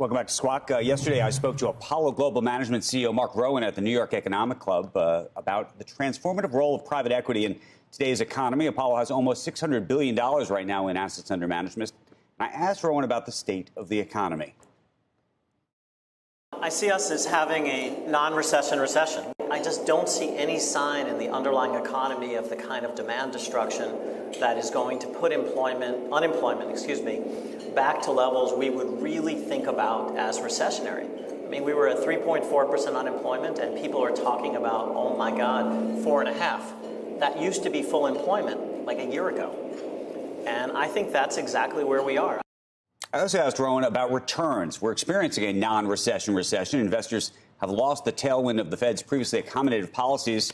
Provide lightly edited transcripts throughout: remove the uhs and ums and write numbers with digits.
Welcome back to Squawk. Yesterday, I spoke to Apollo Global Management CEO Mark Rowan at the New York Economic Club about the transformative role of private equity in today's economy. Apollo has almost $600 billion right now in assets under management. I asked Rowan about the state of the economy. I see us as having a non-recession recession. I just don't see any sign in the underlying economy of the kind of demand destruction that is going to put unemployment, back to levels we would really think about as recessionary. I mean, we were at 3.4% unemployment, and people are talking about, oh my God, 4.5%. That used to be full employment like a year ago. And I think that's exactly where we are. I also asked Rowan about returns. We're experiencing a non-recession recession. Investors have lost the tailwind of the Fed's previously accommodative policies.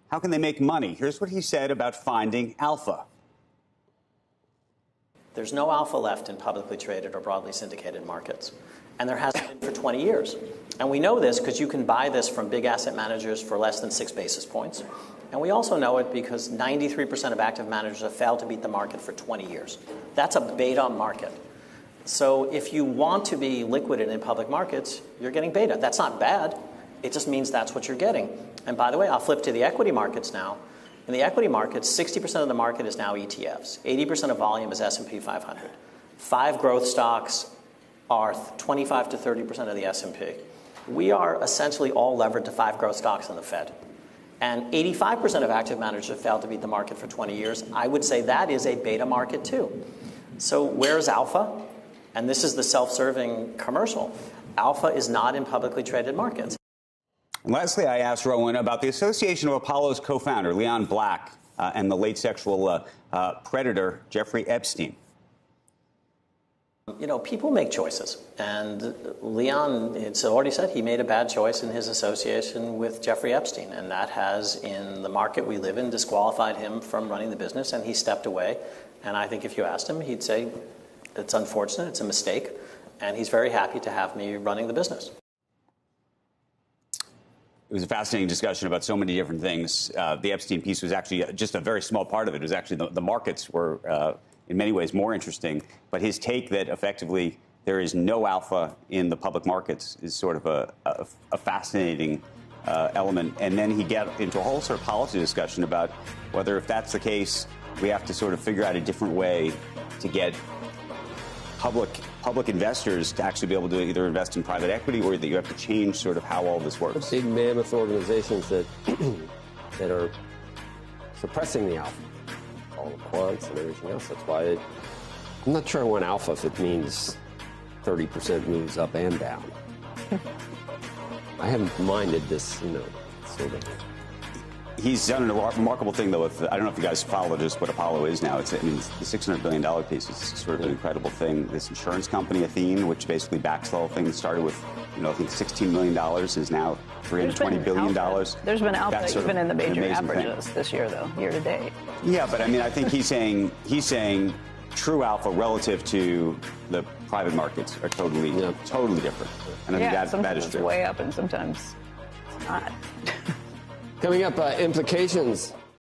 How can they make money? Here's what he said about finding alpha. There's no alpha left in publicly traded or broadly syndicated markets. And there hasn't been for 20 years. And we know this because you can buy this from big asset managers for less than 6 basis points. And we also know it because 93% of active managers have failed to beat the market for 20 years. That's a beta market. So if you want to be liquid in public markets, you're getting beta. That's not bad. It just means that's what you're getting. And by the way, I'll flip to the equity markets now. In the equity markets, 60% of the market is now ETFs. 80% of volume is S&P 500. 5 growth stocks are 25 to 30% of the S&P. We are essentially all levered to 5 growth stocks in the Fed. And 85% of active managers have failed to beat the market for 20 years. I would say that is a beta market too. So where's alpha? And this is the self-serving commercial. Alpha is not in publicly traded markets. And lastly, I asked Rowan about the association of Apollo's co-founder, Leon Black, and the late sexual predator, Jeffrey Epstein. You know, people make choices. And Leon, it's already said, he made a bad choice in his association with Jeffrey Epstein. And that has, in the market we live in, disqualified him from running the business. And he stepped away. And I think if you asked him, he'd say, it's unfortunate, it's a mistake, and he's very happy to have me running the business. It was a fascinating discussion about so many different things. The Epstein piece was actually just a very small part of it. It was actually the markets were, in many ways, more interesting. But his take that effectively there is no alpha in the public markets is sort of a fascinating element. And then he got into a whole sort of policy discussion about whether, if that's the case, we have to sort of figure out a different way to get public investors to actually be able to either invest in private equity, or that you have to change sort of how all this works. The big mammoth organizations that that are suppressing the alpha, all the quants and everything else. That's why I'm not sure I want alpha if it means 30% moves up and down. I haven't minded this, sort of. He's done a remarkable thing, though. I don't know if you guys follow just what Apollo is now. The $600 billion piece is sort of an incredible thing. This insurance company, Athene, which basically backs the whole thing, started with, I think $16 million, is now $320 billion. There's been alpha even in the major averages this year, though, year to date. Yeah, but I mean, I think he's saying true alpha relative to the private markets are totally different. And I think that is true. It's way up, and sometimes it's not. Coming up, implications